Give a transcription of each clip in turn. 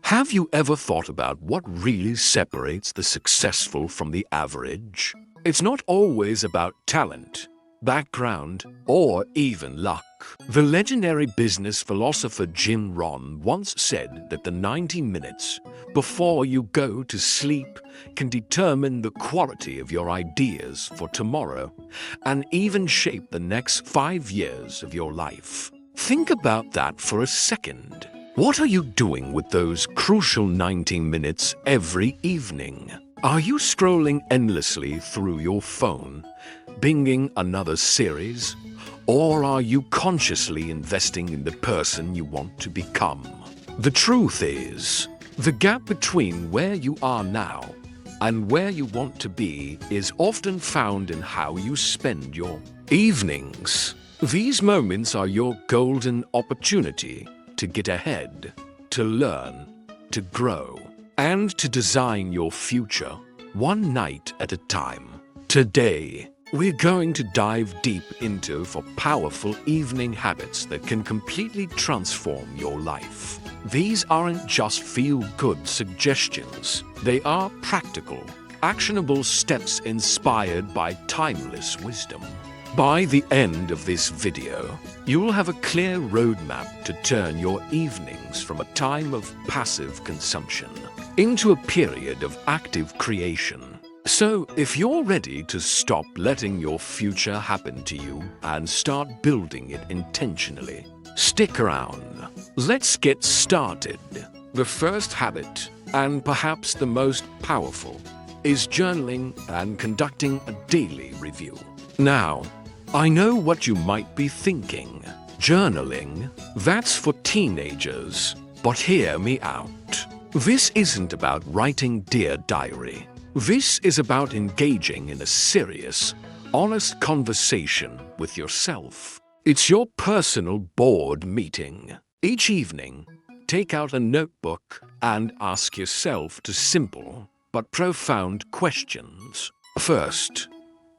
Have you ever thought about what really separates the successful from the average? It's not always about talent, background, or even luck. The legendary business philosopher Rohn once said that the 90 minutes before you go to sleep can determine the quality of your ideas for tomorrow and even shape the next 5 years of your life. Think about that for a second. What are you doing with those crucial 90 minutes every evening? Are you scrolling endlessly through your phone, binging another series? Or are you consciously investing in the person you want to become? The truth is, the gap between where you are now and where you want to be is often found in how you spend your evenings. These moments are your golden opportunity to get ahead, to learn, to grow, and to design your future one night at a time. Today, we're going to dive deep into 4 powerful evening habits that can completely transform your life. These aren't just feel-good suggestions. They are practical, actionable steps inspired by timeless wisdom. By the end of this video, you'll have a clear roadmap to turn your evenings from a time of passive consumption into a period of active creation. So, if you're ready to stop letting your future happen to you and start building it intentionally, stick around. Let's get started. The first habit, and perhaps the most powerful, is journaling and conducting a daily review. Now, I know what you might be thinking. Journaling? That's for teenagers. But hear me out. This isn't about writing Dear Diary. This is about engaging in a serious, honest conversation with yourself. It's your personal board meeting. Each evening, take out a notebook and ask yourself 2 simple but profound questions. First,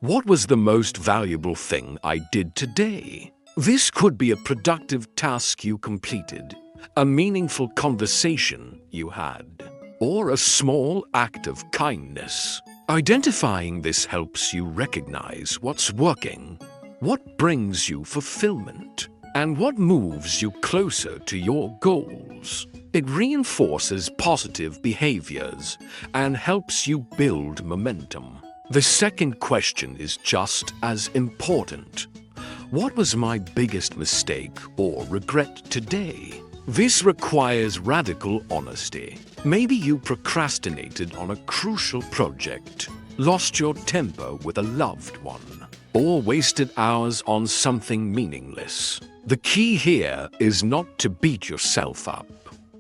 what was the most valuable thing I did today? This could be a productive task you completed, a meaningful conversation you had, or a small act of kindness. Identifying this helps you recognize what's working, what brings you fulfillment, and what moves you closer to your goals. It reinforces positive behaviors and helps you build momentum. The second question is just as important. What was my biggest mistake or regret today? This requires radical honesty. Maybe you procrastinated on a crucial project, lost your temper with a loved one, or wasted hours on something meaningless. The key here is not to beat yourself up.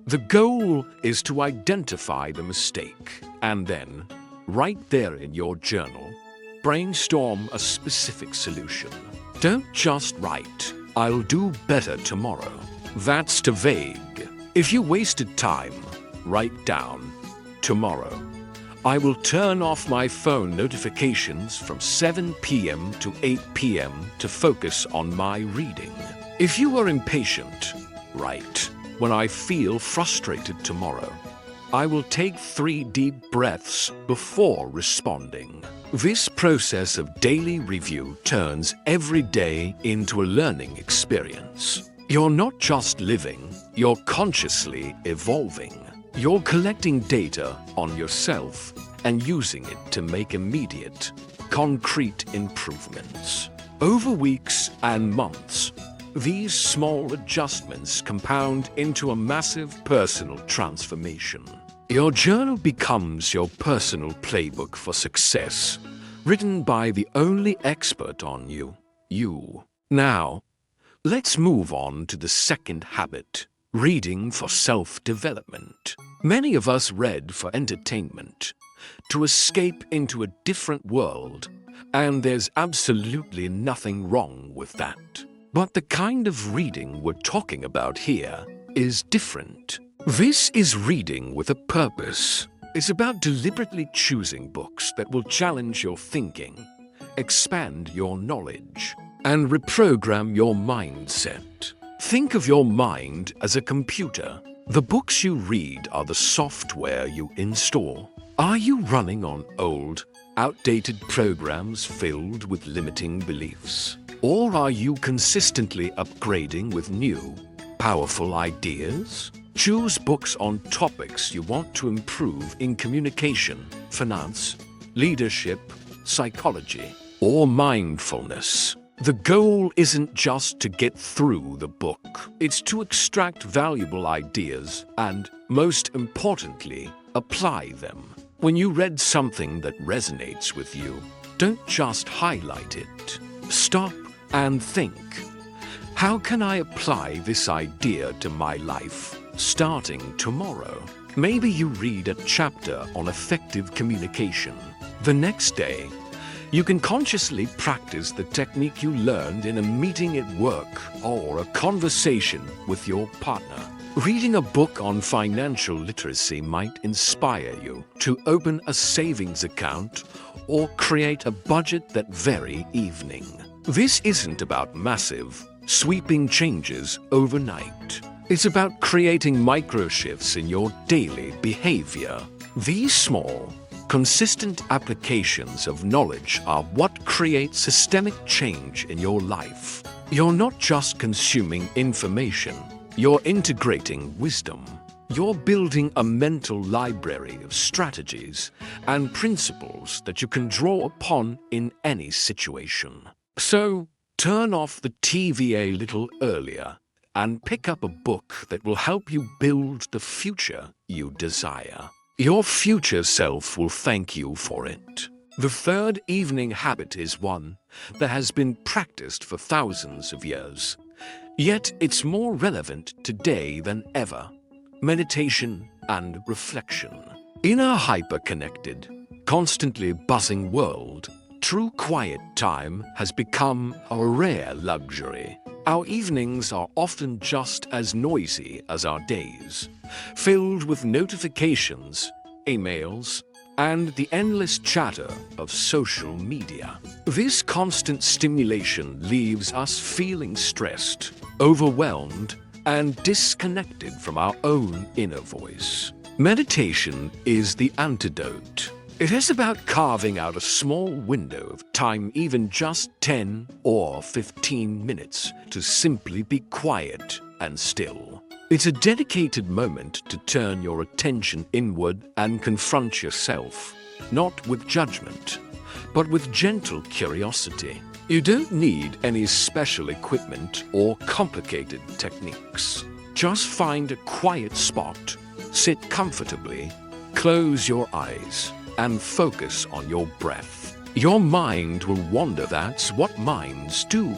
The goal is to identify the mistake and then, right there in your journal, brainstorm a specific solution. Don't just write, "I'll do better tomorrow." That's too vague. If you wasted time, write down, "Tomorrow, I will turn off my phone notifications from 7 p.m. to 8 p.m. to focus on my reading." If you are impatient, write, "When I feel frustrated tomorrow, I will take 3 deep breaths before responding." This process of daily review turns every day into a learning experience. You're not just living, you're consciously evolving. You're collecting data on yourself and using it to make immediate, concrete improvements. Over weeks and months, these small adjustments compound into a massive personal transformation. Your journal becomes your personal playbook for success, written by the only expert on you, you. Now, let's move on to the second habit, reading for self-development. Many of us read for entertainment, to escape into a different world, and there's absolutely nothing wrong with that. But the kind of reading we're talking about here is different. This is reading with a purpose. It's about deliberately choosing books that will challenge your thinking, expand your knowledge, and reprogram your mindset. Think of your mind as a computer. The books you read are the software you install. Are you running on old, outdated programs filled with limiting beliefs? Or are you consistently upgrading with new, powerful ideas? Choose books on topics you want to improve in communication, finance, leadership, psychology, or mindfulness. The goal isn't just to get through the book. It's to extract valuable ideas and, most importantly, apply them. When you read something that resonates with you, don't just highlight it. Stop and think. How can I apply this idea to my life starting tomorrow? Maybe you read a chapter on effective communication. The next day, you can consciously practice the technique you learned in a meeting at work or a conversation with your partner. Reading a book on financial literacy might inspire you to open a savings account or create a budget that very evening. This isn't about massive, sweeping changes overnight. It's about creating micro shifts in your daily behavior. These small, consistent applications of knowledge are what create systemic change in your life. You're not just consuming information, you're integrating wisdom. You're building a mental library of strategies and principles that you can draw upon in any situation. So, turn off the TV a little earlier and pick up a book that will help you build the future you desire. Your future self will thank you for it. The third evening habit is one that has been practiced for thousands of years. Yet it's more relevant today than ever. Meditation and reflection. In a hyper-connected, constantly buzzing world, true quiet time has become a rare luxury. Our evenings are often just as noisy as our days, filled with notifications, emails, and the endless chatter of social media. This constant stimulation leaves us feeling stressed, overwhelmed, and disconnected from our own inner voice. Meditation is the antidote. It is about carving out a small window of time, even just 10 or 15 minutes, to simply be quiet and still. It's a dedicated moment to turn your attention inward and confront yourself, not with judgment, but with gentle curiosity. You don't need any special equipment or complicated techniques. Just find a quiet spot, sit comfortably, close your eyes, and focus on your breath. Your mind will wander. That's what minds do.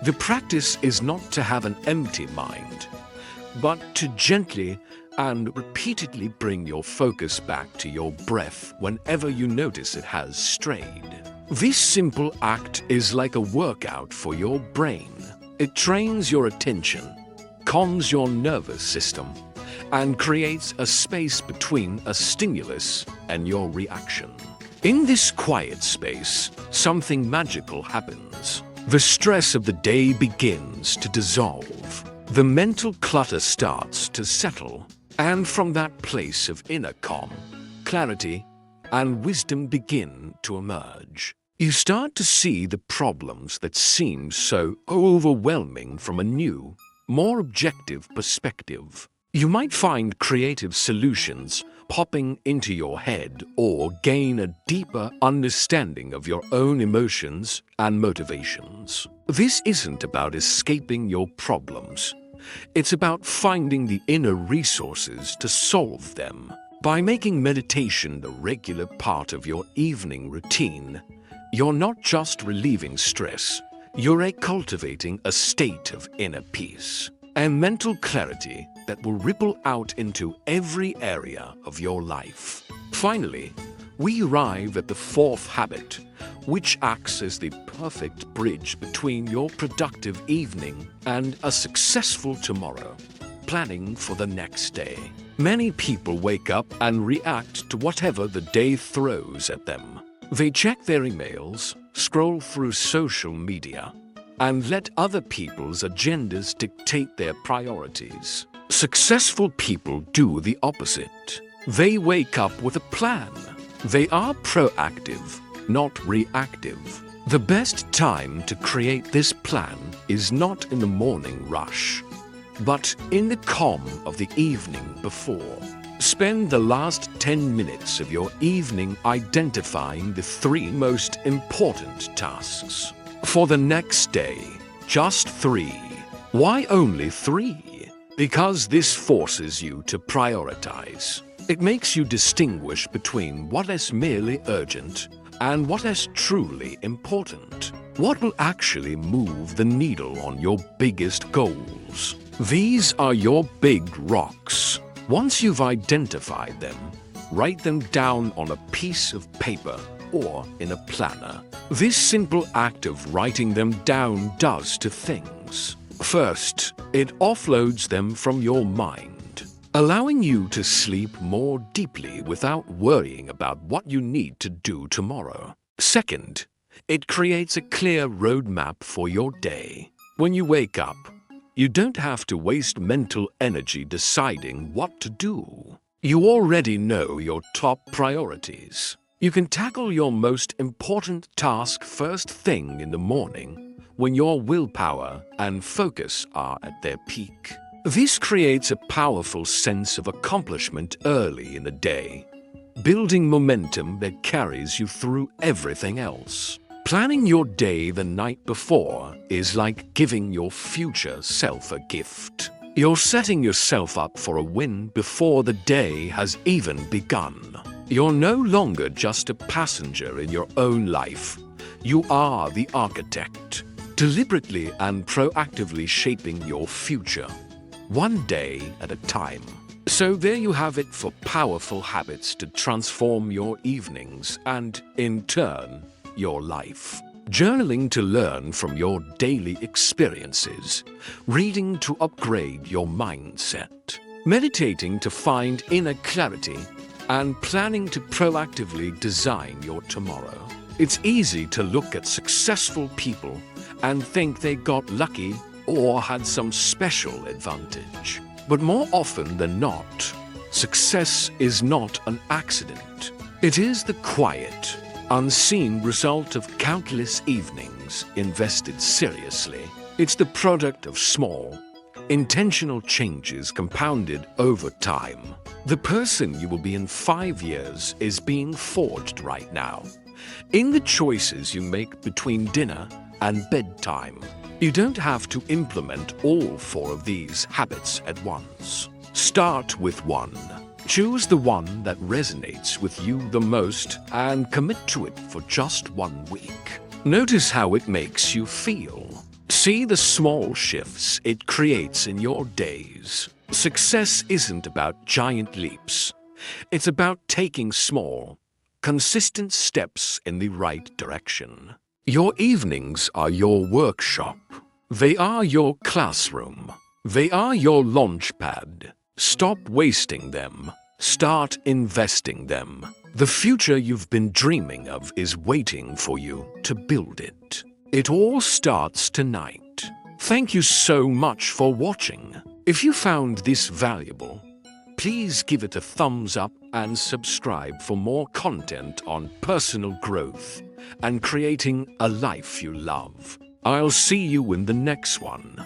The practice is not to have an empty mind, but to gently and repeatedly bring your focus back to your breath whenever you notice it has strayed. This simple act is like a workout for your brain. It trains your attention, calms your nervous system, and creates a space between a stimulus and your reaction. In this quiet space, something magical happens. The stress of the day begins to dissolve. The mental clutter starts to settle, and from that place of inner calm, clarity, and wisdom begin to emerge. You start to see the problems that seem so overwhelming from a new, more objective perspective. You might find creative solutions popping into your head or gain a deeper understanding of your own emotions and motivations. This isn't about escaping your problems. It's about finding the inner resources to solve them. By making meditation a regular part of your evening routine, you're not just relieving stress, you're cultivating a state of inner peace and mental clarity that will ripple out into every area of your life. Finally, we arrive at the fourth habit, which acts as the perfect bridge between your productive evening and a successful tomorrow, planning for the next day. Many people wake up and react to whatever the day throws at them. They check their emails, scroll through social media, and let other people's agendas dictate their priorities. Successful people do the opposite. They wake up with a plan. They are proactive, not reactive. The best time to create this plan is not in the morning rush, but in the calm of the evening before. Spend the last 10 minutes of your evening identifying the 3 most important tasks. For the next day, just 3. Why only 3? Because this forces you to prioritize. It makes you distinguish between what is merely urgent and what is truly important. What will actually move the needle on your biggest goals? These are your big rocks. Once you've identified them, write them down on a piece of paper or in a planner. This simple act of writing them down does 2 things. First, it offloads them from your mind, allowing you to sleep more deeply without worrying about what you need to do tomorrow. Second, it creates a clear roadmap for your day. When you wake up, you don't have to waste mental energy deciding what to do. You already know your top priorities. You can tackle your most important task first thing in the morning when your willpower and focus are at their peak. This creates a powerful sense of accomplishment early in the day, building momentum that carries you through everything else. Planning your day the night before is like giving your future self a gift. You're setting yourself up for a win before the day has even begun. You're no longer just a passenger in your own life. You are the architect, deliberately and proactively shaping your future, one day at a time. So there you have it for powerful habits to transform your evenings and, in turn, your life. Journaling to learn from your daily experiences, reading to upgrade your mindset, meditating to find inner clarity, and planning to proactively design your tomorrow. It's easy to look at successful people and think they got lucky or had some special advantage. But more often than not, success is not an accident. It is the quiet, unseen result of countless evenings invested seriously. It's the product of small, intentional changes compounded over time. The person you will be in 5 years is being forged right now, in the choices you make between dinner and bedtime. You don't have to implement all 4 of these habits at once. Start with 1. Choose the one that resonates with you the most and commit to it for just 1 week. Notice how it makes you feel. See the small shifts it creates in your days. Success isn't about giant leaps. It's about taking small, consistent steps in the right direction. Your evenings are your workshop. They are your classroom. They are your launchpad. Stop wasting them. Start investing them. The future you've been dreaming of is waiting for you to build it. It all starts tonight. Thank you so much for watching. If you found this valuable, please give it a thumbs up and subscribe for more content on personal growth and creating a life you love. I'll see you in the next one.